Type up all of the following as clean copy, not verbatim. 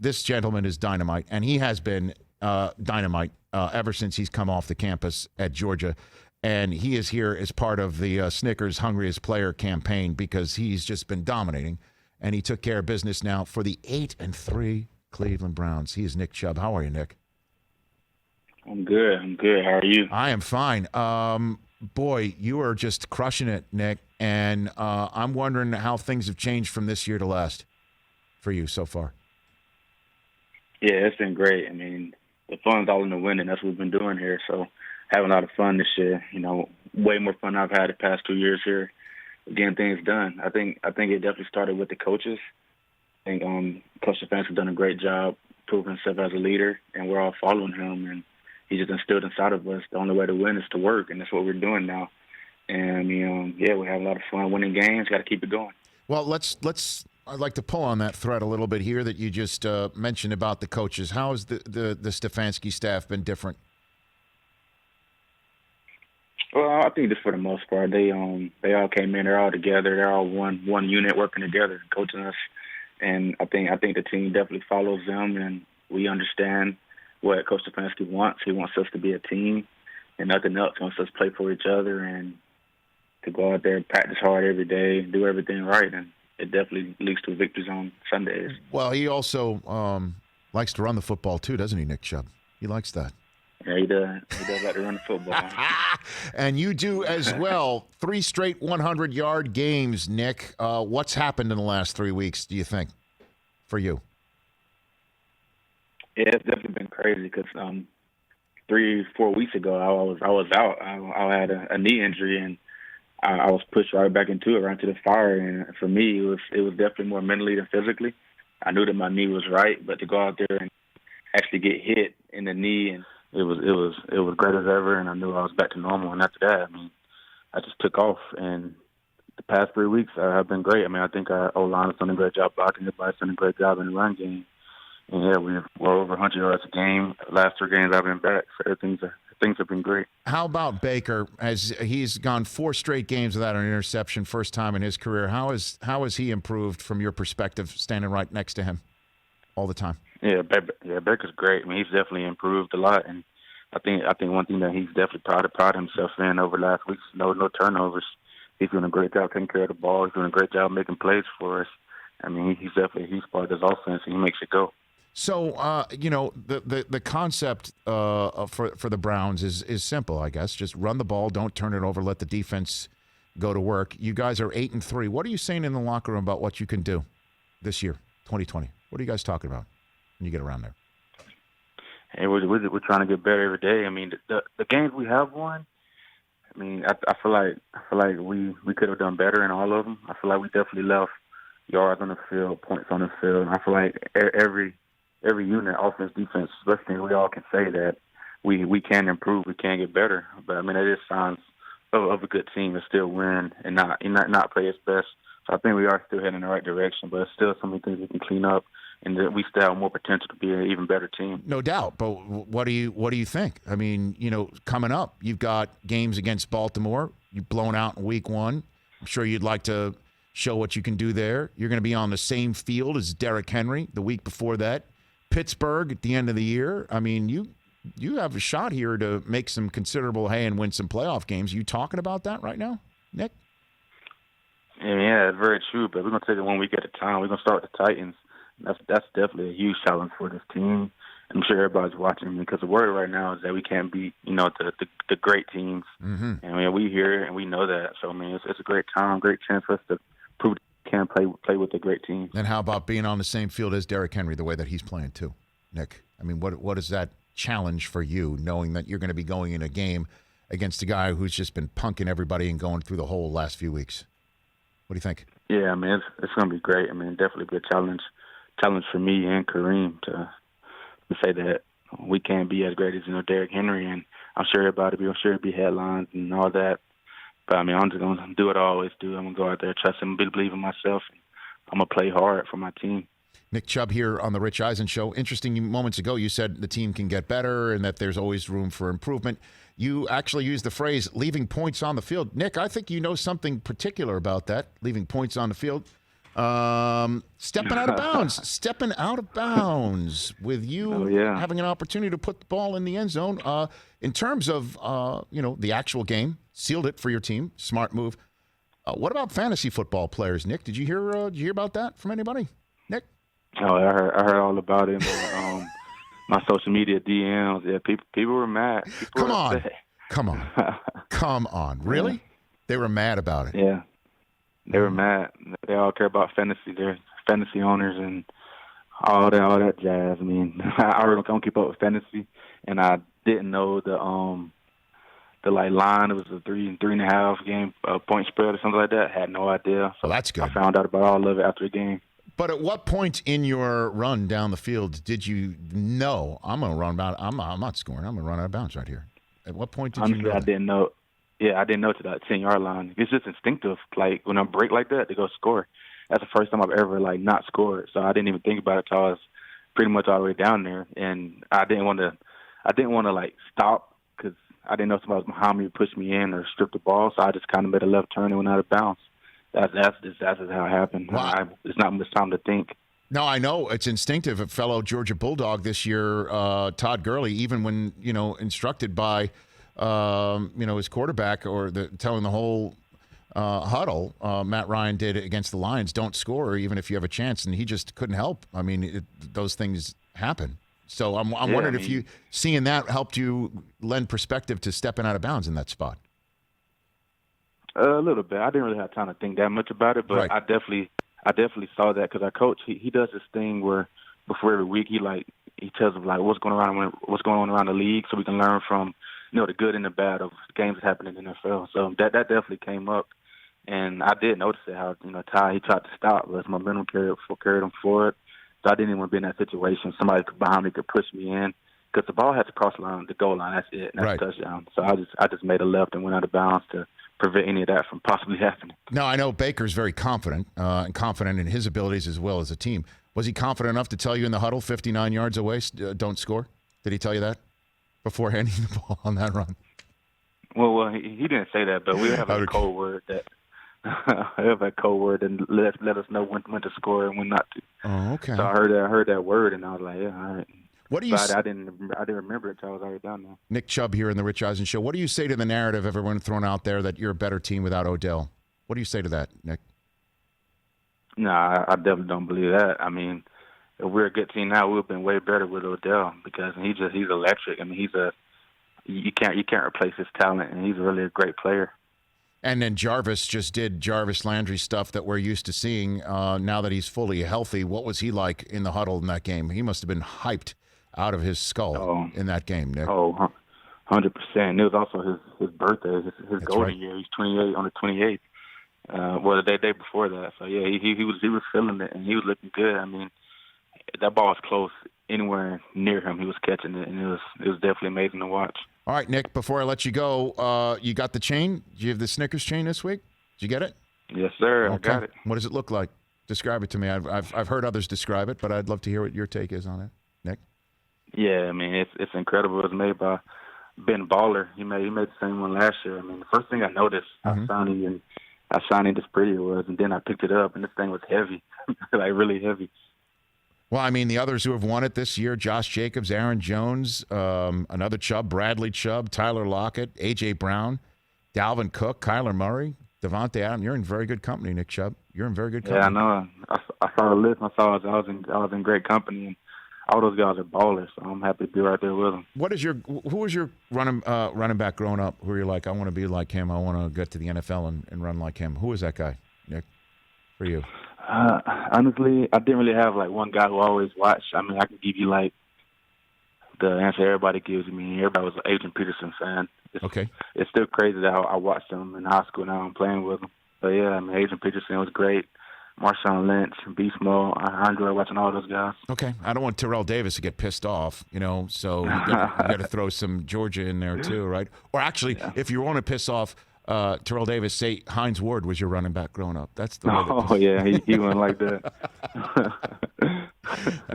this gentleman is dynamite, and he has been dynamite ever since he's come off the campus at Georgia. And he is here as part of the Snickers Hungriest Player campaign because he's just been dominating. And he took care of business now for the 8-3 Cleveland Browns. He is Nick Chubb. How are you, Nick? I'm good. How are you? I am fine. Boy, you are just crushing it, Nick. And I'm wondering how things have changed from this year to last for you so far. Yeah, it's been great. I mean, the fun's all in the winning. That's what we've been doing here. So having a lot of fun this year. You know, way more fun I've had the past 2 years here, getting things done. I think it definitely started with the coaches. I think Coach Stefanski has done a great job proving himself as a leader, and we're all following him. And he just instilled inside of us the only way to win is to work, and that's what we're doing now. And we have a lot of fun winning games. Got to keep it going. Well, I'd like to pull on that thread a little bit here that you just mentioned about the coaches. How has the Stefanski staff been different? Well, I think just for the most part, they all came in. They're all together. They're all one unit working together, coaching us. And I think the team definitely follows them, and we understand what Coach Stefanski wants. He wants us to be a team and nothing else. He wants us to play for each other and to go out there and practice hard every day, do everything right, and it definitely leads to victories on Sundays. Well, he also likes to run the football too, doesn't he, Nick Chubb? He likes that. Yeah, he does. He does like to run the football. And you do as well. 3 straight 100-yard games, Nick. What's happened in the last 3 weeks, do you think, for you? Yeah, it's definitely been crazy because 3-4 weeks ago I was out. I had a knee injury, and I was pushed right back into it, right into the fire. And for me, it was definitely more mentally than physically. I knew that my knee was right, but to go out there and actually get hit in the knee, and it was great as ever. And I knew I was back to normal. And after that, I mean, I just took off. And the past 3 weeks have been great. I mean, I think our O-line has done a great job blocking. Everybody's done a great job in the run game. And yeah, we're over 100 yards a game. The last 3 games I've been back, so things have been great. How about Baker? As he's gone 4 straight games without an interception, first time in his career. How has he improved from your perspective, standing right next to him all the time? Yeah, Baker's great. I mean, he's definitely improved a lot, and I think one thing that he's definitely proud himself in over the last weeks is no turnovers. He's doing a great job taking care of the ball. He's doing a great job making plays for us. I mean, he's part of this offense, and he makes it go. So, the concept for the Browns is simple, I guess. Just run the ball, don't turn it over, let the defense go to work. You guys are 8-3. What are you saying in the locker room about what you can do this year, 2020? What are you guys talking about when you get around there? Hey, we're trying to get better every day. I mean, the games we have won, I mean, I feel like we could have done better in all of them. I feel like we definitely left yards on the field, points on the field. I feel like every unit, offense, defense, especially, we all can say that we can improve, we can get better. But I mean, it is signs of a good team to still win and not play its best. So I think we are still heading in the right direction, but still so many things we can clean up, and that we still have more potential to be an even better team. No doubt. But what do you think? I mean, coming up, you've got games against Baltimore. You've blown out in week 1. I'm sure you'd like to show what you can do there. You're going to be on the same field as Derrick Henry the week before that. Pittsburgh at the end of the year. I mean, you have a shot here to make some considerable hay and win some playoff games. You talking about that right now, Nick? Yeah, it's very true. But we're gonna take it 1 week at a time. We're gonna start with the Titans. That's definitely a huge challenge for this team. I'm sure everybody's watching because the word right now is that we can't beat the great teams. Mm-hmm. And I mean, we hear it and we know that. So I mean, it's a great time, great chance for us to prove can play with a great team. And how about being on the same field as Derrick Henry, the way that he's playing too, Nick? I mean, what is that challenge for you, knowing that you're going to be going in a game against a guy who's just been punking everybody and going through the whole last few weeks? What do you think? Yeah, I mean, it's going to be great. I mean, definitely be a challenge for me and Kareem to say that we can't be as great as Derrick Henry, and I'm sure it'll be headlines and all that. But I mean, I'm just going to do what I always do. I'm going to go out there, trust him, believe in myself, and I'm going to play hard for my team. Nick Chubb here on the Rich Eisen Show. Interesting, moments ago you said the team can get better and that there's always room for improvement. You actually used the phrase leaving points on the field. Nick, I think you know something particular about that, leaving points on the field. Stepping out of bounds. Stepping out of bounds with you having an opportunity to put the ball in the end zone. In terms of, the actual game, sealed it for your team. Smart move. What about fantasy football players, Nick? Did you hear about that from anybody? Nick? Oh, I heard all about it. My social media DMs. Yeah, people were mad. Come on. Really? They were mad about it. Yeah. They were mad. They all care about fantasy. They're fantasy owners and all that jazz. I mean, I really don't keep up with fantasy, and I didn't know the line. It was a 3.5 game point spread or something like that. I had no idea. So that's good. I found out about all of it after the game. But at what point in your run down the field did you know I'm going to run about? I'm not scoring. I'm going to run out of bounds right here. At what point did you know? I didn't know. Yeah, I didn't know to that 10-yard line. It's just instinctive. Like when I break like that, to go score. That's the first time I've ever not scored. So I didn't even think about it till I was pretty much all the way down there, and I didn't want to stop because I didn't know somebody was behind me to push me in or strip the ball. So I just kind of made a left turn and went out of bounds. That's just how it happened. Wow. It's not much time to think. No, I know it's instinctive. A fellow Georgia Bulldog this year, Todd Gurley, even when instructed by his quarterback or telling the whole huddle, Matt Ryan did against the Lions, don't score even if you have a chance, and he just couldn't help. I mean, those things happen. So I'm wondering if you seeing that helped you lend perspective to stepping out of bounds in that spot. A little bit. I didn't really have time to think that much about it, but right. I definitely saw that because our coach he does this thing where before every week he tells us what's going on around the league so we can learn from the good and the bad of games that happen in the NFL. So that definitely came up, and I did notice it how Ty he tried to stop, but his momentum carried him forward. So I didn't even want to be in that situation. Somebody behind me could push me in because the ball has to cross the goal line. That's it. And that's a touchdown. So I just made a left and went out of bounds to prevent any of that from possibly happening. Now, I know Baker's very confident and confident in his abilities as well as a team. Was he confident enough to tell you in the huddle 59 yards away, don't score? Did he tell you that before handing the ball on that run? Well, he didn't say that, but we have a code word that let us know when to score and when not to. Oh, okay. So I heard that word, and I was like, yeah, all right. What do you? I didn't remember it till I was already down there. Nick Chubb here in the Rich Eisen Show. What do you say to the narrative everyone thrown out there that you're a better team without Odell? What do you say to that, Nick? No, I definitely don't believe that. I mean, if we're a good team now, we've been way better with Odell because he's electric. I mean, you can't replace his talent, and he's really a great player. And then Jarvis just did Jarvis Landry stuff that we're used to seeing now that he's fully healthy. What was he like in the huddle in that game? He must have been hyped out of his skull in that game, Nick. Oh, 100%. It was also his birthday, his golden year. He's 28 on the 28th. The day before that. So yeah, he was feeling it and he was looking good. I mean, that ball was close anywhere near him. He was catching it, and it was definitely amazing to watch. All right, Nick. Before I let you go, you got the chain? Did you have the Snickers chain this week? Did you get it? Yes, sir. Okay. I got it. What does it look like? Describe it to me. I've heard others describe it, but I'd love to hear what your take is on it, Nick. Yeah, I mean it's incredible. It was made by Ben Baller. He made the same one last year. I mean, the first thing I noticed how shiny this pretty it was, and then I picked it up, and this thing was heavy, like really heavy. Well, I mean, the others who have won it this year: Josh Jacobs, Aaron Jones, another Chubb, Bradley Chubb, Tyler Lockett, A.J. Brown, Dalvin Cook, Kyler Murray, Devontae Adams. You're in very good company, Nick Chubb. You're in very good company. Yeah, I know. I saw the list. I saw I was in great company. And all those guys are ballers, so I'm happy to be right there with them. Who was your running back growing up who you're like, I want to be like him, I want to get to the NFL and run like him? Who was that guy, Nick, for you? Honestly, I didn't really have one guy who I always watched. I mean, I can give you the answer everybody gives me. Everybody was an Adrian Peterson fan. It's still crazy that I watched him in high school. Now I'm playing with him. But yeah, I mean, Adrian Peterson was great. Marshawn Lynch, Beast Mode. I enjoy watching all those guys. Okay. I don't want Terrell Davis to get pissed off, so you got to throw some Georgia in there too, right? Or actually, if you want to piss off Terrell Davis, say Hines Ward was your running back growing up. That's the way. Oh, yeah. He went like that.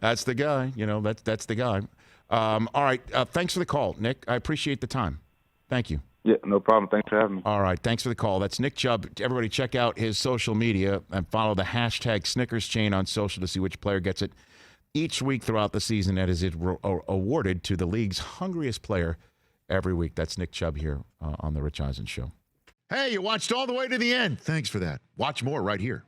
That's the guy. That's the guy. All right. Thanks for the call, Nick. I appreciate the time. Thank you. Yeah, no problem. Thanks for having me. All right. Thanks for the call. That's Nick Chubb. Everybody check out his social media and follow the hashtag Snickers chain on social to see which player gets it each week throughout the season. That is awarded to the league's hungriest player every week. That's Nick Chubb here on the Rich Eisen Show. Hey, you watched all the way to the end. Thanks for that. Watch more right here.